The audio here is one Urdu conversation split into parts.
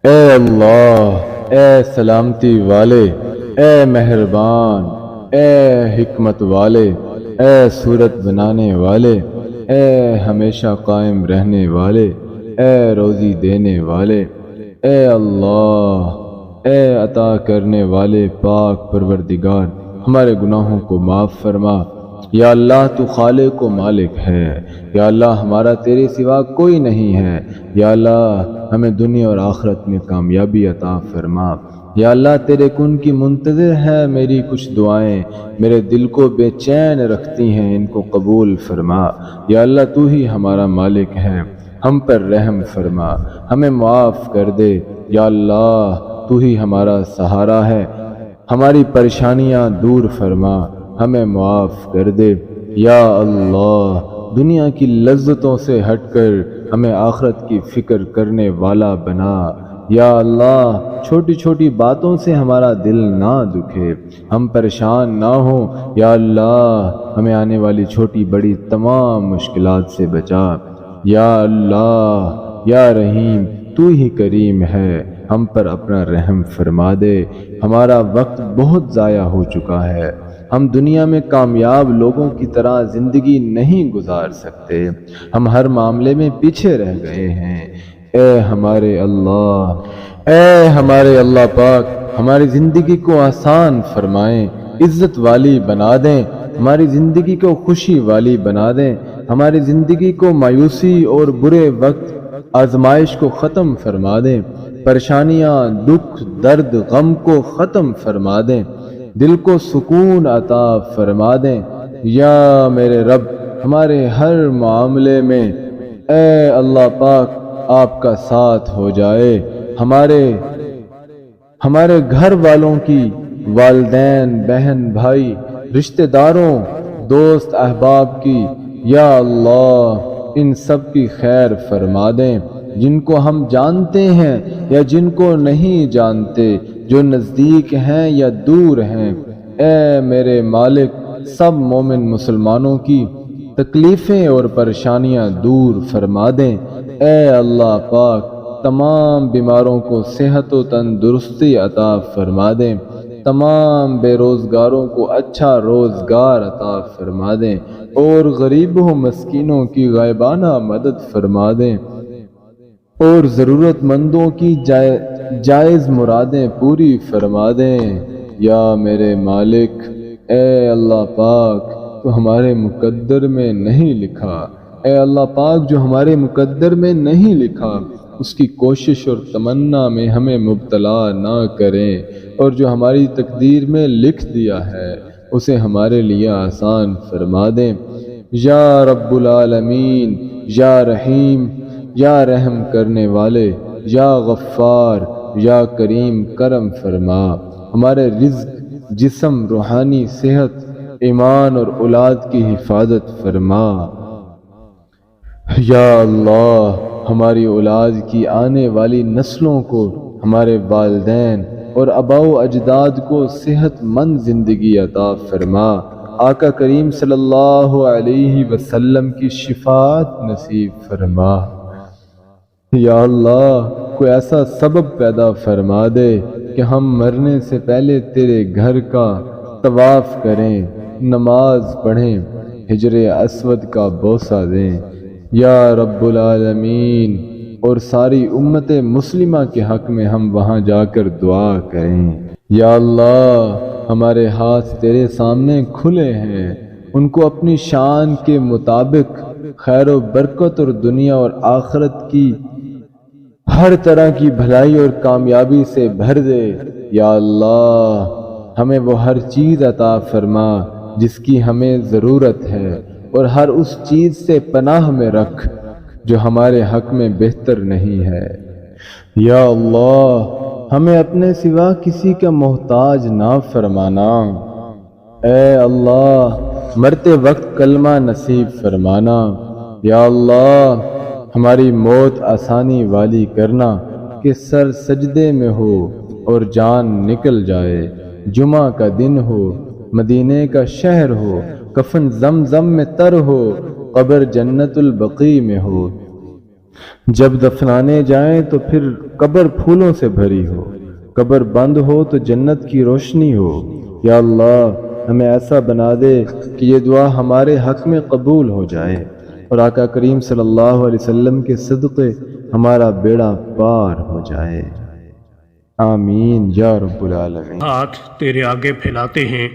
اے اللہ، اے سلامتی والے، اے مہربان، اے حکمت والے، اے صورت بنانے والے، اے ہمیشہ قائم رہنے والے، اے روزی دینے والے، اے اللہ، اے عطا کرنے والے پاک پروردگار، ہمارے گناہوں کو معاف فرما۔ یا اللہ، تو خالق و مالک ہے۔ یا اللہ، ہمارا تیرے سوا کوئی نہیں ہے۔ یا اللہ، ہمیں دنیا اور آخرت میں کامیابی عطا فرما۔ یا اللہ، تیرے کن کی منتظر ہے میری کچھ دعائیں، میرے دل کو بے چین رکھتی ہیں، ان کو قبول فرما۔ یا اللہ، تو ہی ہمارا مالک ہے، ہم پر رحم فرما، ہمیں معاف کر دے۔ یا اللہ، تو ہی ہمارا سہارا ہے، ہماری پریشانیاں دور فرما، ہمیں معاف کر دے۔ یا اللہ، دنیا کی لذتوں سے ہٹ کر ہمیں آخرت کی فکر کرنے والا بنا۔ یا اللہ، چھوٹی چھوٹی باتوں سے ہمارا دل نہ دکھے، ہم پریشان نہ ہوں۔ یا اللہ، ہمیں آنے والی چھوٹی بڑی تمام مشکلات سے بچا۔ یا اللہ، یا رحیم، تو ہی کریم ہے، ہم پر اپنا رحم فرما دے۔ ہمارا وقت بہت ضائع ہو چکا ہے، ہم دنیا میں کامیاب لوگوں کی طرح زندگی نہیں گزار سکتے، ہم ہر معاملے میں پیچھے رہ گئے ہیں۔ اے ہمارے اللہ پاک، ہماری زندگی کو آسان فرمائیں، عزت والی بنا دیں، ہماری زندگی کو خوشی والی بنا دیں، ہماری زندگی کو مایوسی اور برے وقت آزمائش کو ختم فرما دیں، پریشانیاں، دکھ، درد، غم کو ختم فرما دیں، دل کو سکون عطا فرما دیں۔ یا میرے رب، ہمارے ہر معاملے میں اے اللہ پاک آپ کا ساتھ ہو جائے، ہمارے گھر والوں کی، والدین، بہن، بھائی، رشتہ داروں، دوست، احباب کی، یا اللہ، ان سب کی خیر فرما دیں، جن کو ہم جانتے ہیں یا جن کو نہیں جانتے، جو نزدیک ہیں یا دور ہیں۔ اے میرے مالک، سب مومن مسلمانوں کی تکلیفیں اور پریشانیاں دور فرما دیں۔ اے اللہ پاک، تمام بیماروں کو صحت و تندرستی عطا فرما دیں، تمام بے روزگاروں کو اچھا روزگار عطا فرما دیں، اور غریبوں مسکینوں کی غائبانہ مدد فرما دیں، اور ضرورت مندوں کی جائز مرادیں پوری فرما دیں۔ یا میرے مالک، اے اللہ پاک، تو ہمارے مقدر میں نہیں لکھا، اے اللہ پاک، جو ہمارے مقدر میں نہیں لکھا اس کی کوشش اور تمنا میں ہمیں مبتلا نہ کریں، اور جو ہماری تقدیر میں لکھ دیا ہے اسے ہمارے لیے آسان فرما دیں۔ یا رب العالمین، یا رحیم، یا رحم کرنے والے، یا غفار، یا کریم، کرم فرما، ہمارے رزق، جسم، روحانی صحت، ایمان اور اولاد کی حفاظت فرما۔ یا اللہ، ہماری اولاد کی آنے والی نسلوں کو، ہمارے والدین اور آباء و اجداد کو صحت مند زندگی عطا فرما۔ آقا کریم صلی اللہ علیہ وسلم کی شفاعت نصیب فرما۔ یا اللہ، کوئی ایسا سبب پیدا فرما دے کہ ہم مرنے سے پہلے تیرے گھر کا طواف کریں، نماز پڑھیں، حجر اسود کا بوسہ دیں۔ یا رب العالمین، اور ساری امت مسلمہ کے حق میں ہم وہاں جا کر دعا کریں۔ یا اللہ، ہمارے ہاتھ تیرے سامنے کھلے ہیں، ان کو اپنی شان کے مطابق خیر و برکت اور دنیا اور آخرت کی ہر طرح کی بھلائی اور کامیابی سے بھر دے۔ یا اللہ، ہمیں وہ ہر چیز عطا فرما جس کی ہمیں ضرورت ہے، اور ہر اس چیز سے پناہ میں رکھ جو ہمارے حق میں بہتر نہیں ہے۔ یا اللہ، ہمیں اپنے سوا کسی کا محتاج نہ فرمانا۔ اے اللہ، مرتے وقت کلمہ نصیب فرمانا۔ یا اللہ، ہماری موت آسانی والی کرنا کہ سر سجدے میں ہو اور جان نکل جائے، جمعہ کا دن ہو، مدینے کا شہر ہو، کفن زمزم میں تر ہو، قبر جنت البقیع میں ہو، جب دفنانے جائیں تو پھر قبر پھولوں سے بھری ہو، قبر بند ہو تو جنت کی روشنی ہو۔ یا اللہ ہمیں ایسا بنا دے کہ یہ دعا ہمارے حق میں قبول ہو جائے، اور آقا کریم صلی اللہ علیہ وسلم کے صدقے ہمارا بیڑا پار ہو جائے۔ آمین یا رب العالمین۔ ہاتھ تیرے آگے پھیلاتے ہیں،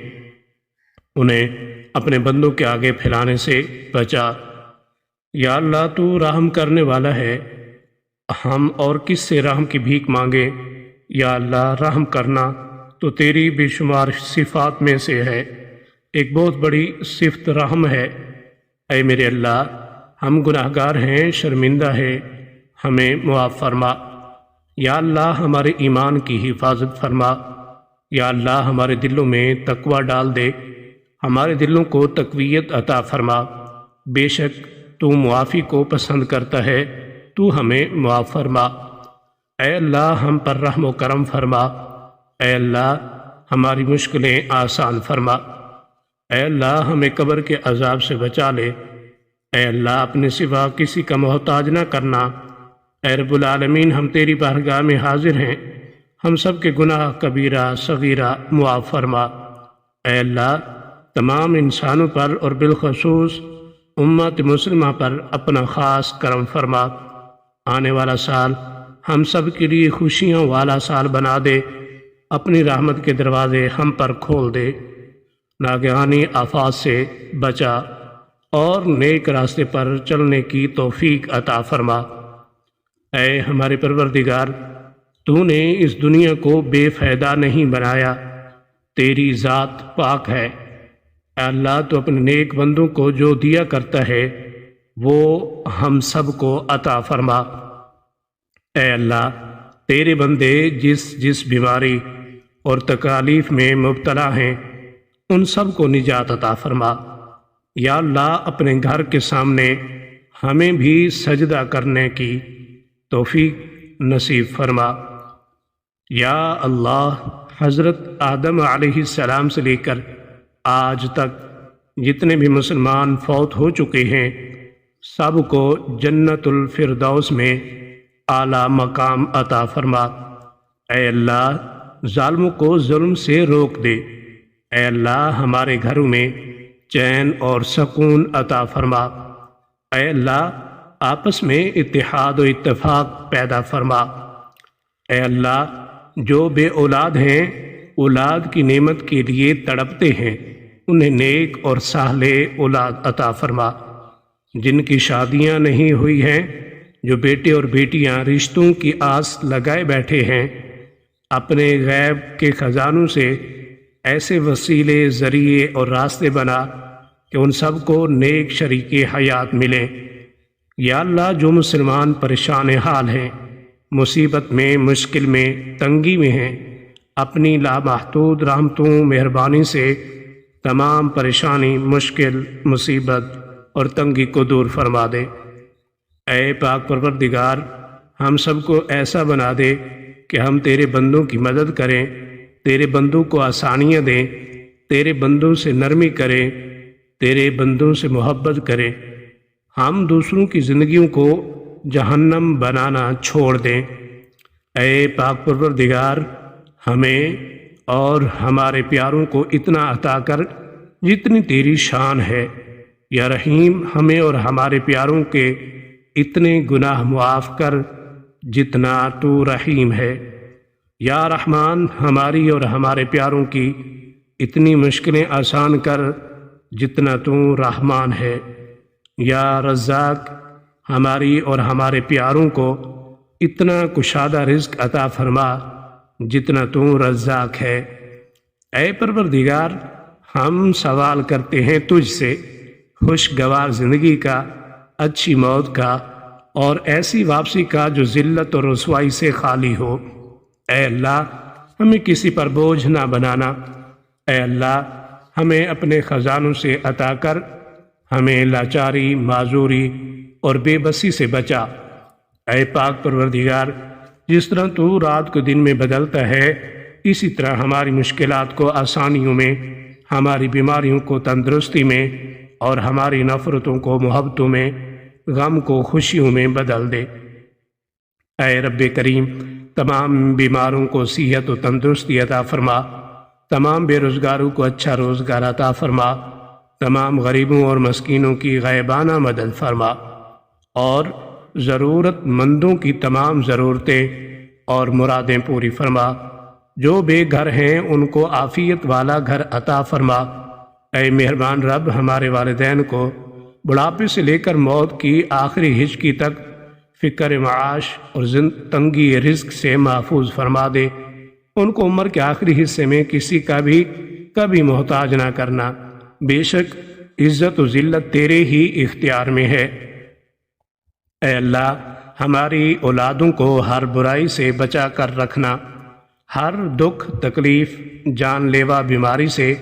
انہیں اپنے بندوں کے آگے پھیلانے سے بچا۔ یا اللہ تو رحم کرنے والا ہے، ہم اور کس سے رحم کی بھیک مانگے؟ یا اللہ رحم کرنا تو تیری بے شمار صفات میں سے ہے، ایک بہت بڑی صفت رحم ہے۔ اے میرے اللہ ہم گناہگار ہیں، شرمندہ ہیں، ہمیں معاف فرما۔ یا اللہ ہمارے ایمان کی حفاظت فرما۔ یا اللہ ہمارے دلوں میں تقوی ڈال دے، ہمارے دلوں کو تقویت عطا فرما۔ بے شک تو معافی کو پسند کرتا ہے، تو ہمیں معاف فرما۔ اے اللہ ہم پر رحم و کرم فرما۔ اے اللہ ہماری مشکلیں آسان فرما۔ اے اللہ ہمیں قبر کے عذاب سے بچا لے۔ اے اللہ اپنے سوا کسی کا محتاج نہ کرنا۔ اے رب العالمین ہم تیری بارگاہ میں حاضر ہیں، ہم سب کے گناہ کبیرہ صغیرہ معاف فرما۔ اے اللہ تمام انسانوں پر اور بالخصوص امت مسلمہ پر اپنا خاص کرم فرما۔ آنے والا سال ہم سب کے لیے خوشیوں والا سال بنا دے، اپنی رحمت کے دروازے ہم پر کھول دے، ناگہانی آفات سے بچا اور نیک راستے پر چلنے کی توفیق عطا فرما۔ اے ہمارے پروردگار تو نے اس دنیا کو بے فائدہ نہیں بنایا، تیری ذات پاک ہے۔ اے اللہ تو اپنے نیک بندوں کو جو دیا کرتا ہے وہ ہم سب کو عطا فرما۔ اے اللہ تیرے بندے جس بیماری اور تکالیف میں مبتلا ہیں ان سب کو نجات عطا فرما۔ یا اللہ اپنے گھر کے سامنے ہمیں بھی سجدہ کرنے کی توفیق نصیب فرما۔ یا اللہ حضرت آدم علیہ السلام سے لے کر آج تک جتنے بھی مسلمان فوت ہو چکے ہیں سب کو جنت الفردوس میں اعلیٰ مقام عطا فرما۔ اے اللہ ظالموں کو ظلم سے روک دے۔ اے اللہ ہمارے گھروں میں چین اور سکون عطا فرما۔ اے اللہ آپس میں اتحاد و اتفاق پیدا فرما۔ اے اللہ جو بے اولاد ہیں، اولاد کی نعمت کے لیے تڑپتے ہیں، انہیں نیک اور صالح اولاد عطا فرما۔ جن کی شادیاں نہیں ہوئی ہیں، جو بیٹے اور بیٹیاں رشتوں کی آس لگائے بیٹھے ہیں، اپنے غیب کے خزانوں سے ایسے وسیلے ذریعے اور راستے بنا کہ ان سب کو نیک شریک حیات ملیں۔ یا اللہ جو مسلمان پریشان حال ہیں، مصیبت میں، مشکل میں، تنگی میں ہیں، اپنی لامحدود رحمتوں مہربانی سے تمام پریشانی، مشکل، مصیبت اور تنگی کو دور فرما دے۔ اے پاک پروردگار ہم سب کو ایسا بنا دے کہ ہم تیرے بندوں کی مدد کریں، تیرے بندوں کو آسانیاں دیں، تیرے بندوں سے نرمی کریں، تیرے بندوں سے محبت کریں، ہم دوسروں کی زندگیوں کو جہنم بنانا چھوڑ دیں۔ اے پاک پروردگار ہمیں اور ہمارے پیاروں کو اتنا عطا کر جتنی تیری شان ہے۔ یا رحیم ہمیں اور ہمارے پیاروں کے اتنے گناہ معاف کر جتنا تو رحیم ہے۔ یا رحمان ہماری اور ہمارے پیاروں کی اتنی مشکلیں آسان کر جتنا تو رحمان ہے۔ یا رزاق ہماری اور ہمارے پیاروں کو اتنا کشادہ رزق عطا فرما جتنا تو رزاق ہے۔ اے پروردگار ہم سوال کرتے ہیں تجھ سے خوشگوار زندگی کا، اچھی موت کا اور ایسی واپسی کا جو ذلت اور رسوائی سے خالی ہو۔ اے اللہ ہمیں کسی پر بوجھ نہ بنانا۔ اے اللہ ہمیں اپنے خزانوں سے عطا کر ہمیں لاچاری، معذوری اور بے بسی سے بچا۔ اے پاک پروردگار جس طرح تو رات کو دن میں بدلتا ہے اسی طرح ہماری مشکلات کو آسانیوں میں، ہماری بیماریوں کو تندرستی میں اور ہماری نفرتوں کو محبتوں میں غم کو خوشیوں میں بدل دے۔ اے رب کریم، تمام بیماروں کو صحت و تندرستی عطا فرما، تمام بے روزگاروں کو اچھا روزگار عطا فرما، تمام غریبوں اور مسکینوں کی غیبانہ مدد فرما، اور ضرورت مندوں کی تمام ضرورتیں اور مرادیں پوری فرما۔ جو بے گھر ہیں ان کو عافیت والا گھر عطا فرما۔ اے مہربان رب، ہمارے والدین کو بڑھاپے سے لے کر موت کی آخری ہچکی تک فکر معاش اور تنگی رزق سے محفوظ فرما دے۔ ان کو عمر کے آخری حصے میں کسی کا بھی کبھی محتاج نہ کرنا۔ بے شک عزت و ذلت تیرے ہی اختیار میں ہے۔ اے اللہ، ہماری اولادوں کو ہر برائی سے بچا کر رکھنا، ہر دکھ تکلیف جان لیوا بیماری سے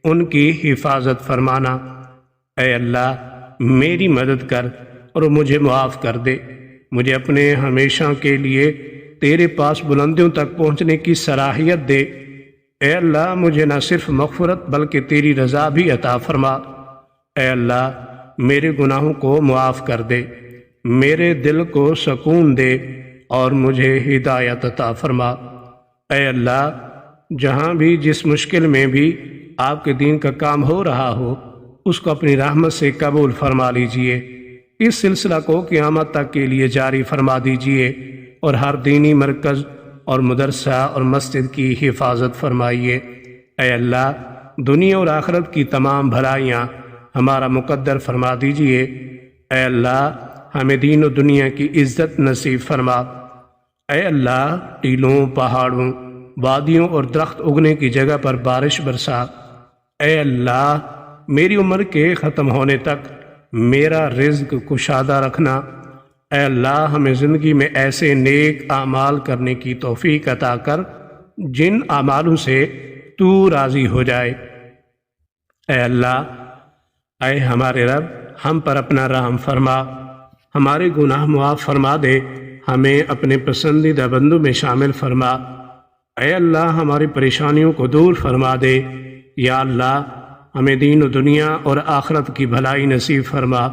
ان کی حفاظت فرمانا۔ اے اللہ، میری مدد کر اور مجھے معاف کر دے۔ مجھے اپنے ہمیشہ کے لیے تیرے پاس بلندیوں تک پہنچنے کی صلاحیت دے۔ اے اللہ، مجھے نہ صرف مغفرت بلکہ تیری رضا بھی عطا فرما۔ اے اللہ، میرے گناہوں کو معاف کر دے، میرے دل کو سکون دے اور مجھے ہدایت عطا فرما۔ اے اللہ، جہاں بھی جس مشکل میں بھی آپ کے دین کا کام ہو رہا ہو، اس کو اپنی رحمت سے قبول فرما لیجئے۔ اس سلسلہ کو قیامت تک کے لیے جاری فرما دیجئے اور ہر دینی مرکز اور مدرسہ اور مسجد کی حفاظت فرمائیے۔ اے اللہ، دنیا اور آخرت کی تمام بھلائیاں ہمارا مقدر فرما دیجئے۔ اے اللہ، ہمیں دین و دنیا کی عزت نصیب فرما۔ اے اللہ، ٹیلوں، پہاڑوں، وادیوں اور درخت اگنے کی جگہ پر بارش برسا۔ اے اللہ، میری عمر کے ختم ہونے تک میرا رزق کشادہ رکھنا۔ اے اللہ، ہمیں زندگی میں ایسے نیک اعمال کرنے کی توفیق عطا کر جن اعمالوں سے تو راضی ہو جائے۔ اے اللہ، اے ہمارے رب، ہم پر اپنا رحم فرما، ہمارے گناہ معاف فرما دے، ہمیں اپنے پسندیدہ بندوں میں شامل فرما۔ اے اللہ، ہماری پریشانیوں کو دور فرما دے۔ یا اللہ، ہمیں دین و دنیا اور آخرت کی بھلائی نصیب فرما۔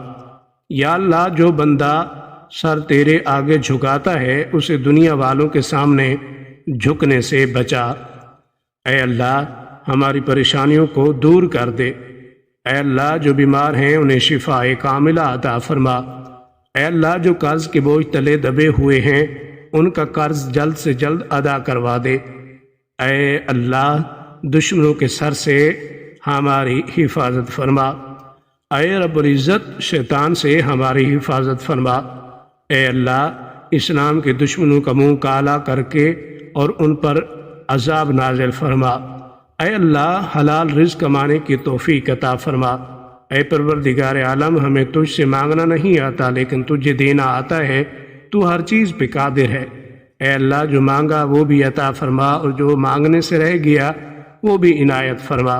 یا اللہ، جو بندہ سر تیرے آگے جھکاتا ہے اسے دنیا والوں کے سامنے جھکنے سے بچا۔ اے اللہ، ہماری پریشانیوں کو دور کر دے۔ اے اللہ، جو بیمار ہیں انہیں شفاء کاملہ عطا فرما۔ اے اللہ، جو قرض کے بوجھ تلے دبے ہوئے ہیں ان کا قرض جلد سے جلد ادا کروا دے۔ اے اللہ، دشمنوں کے سر سے ہماری حفاظت فرما۔ اے رب العزت، شیطان سے ہماری حفاظت فرما۔ اے اللہ، اسلام کے دشمنوں کا منہ کالا کر کے اور ان پر عذاب نازل فرما۔ اے اللہ، حلال رزق کمانے کی توفیق عطا فرما۔ اے پروردگار عالم، ہمیں تجھ سے مانگنا نہیں آتا لیکن تجھے دینا آتا ہے، تو ہر چیز پہ قادر ہے۔ اے اللہ، جو مانگا وہ بھی عطا فرما اور جو مانگنے سے رہ گیا وہ بھی عنایت فرما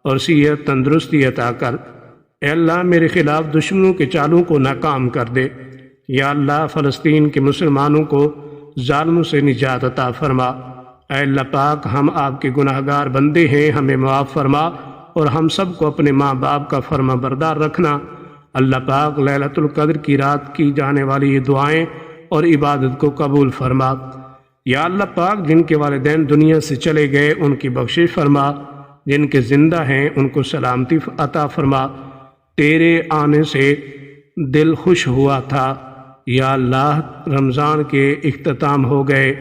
اور صحت تندرستی عطا کر۔ اے اللہ، میرے خلاف دشمنوں کے چالوں کو ناکام کر دے۔ یا اللہ، فلسطین کے مسلمانوں کو ظالموں سے نجات عطا فرما۔ اے اللہ پاک، ہم آپ کے گناہ گار بندے ہیں، ہمیں معاف فرما اور ہم سب کو اپنے ماں باپ کا فرما بردار رکھنا۔ اللہ پاک، لیلۃ القدر کی رات کی جانے والی یہ دعائیں اور عبادت کو قبول فرما۔ یا اللہ پاک، جن کے والدین دنیا سے چلے گئے ان کی بخشش فرما، جن کے زندہ ہیں ان کو سلامتی عطا فرما۔ تیرے آنے سے دل خوش ہوا تھا۔ یا اللہ، رمضان کے اختتام ہو گئے،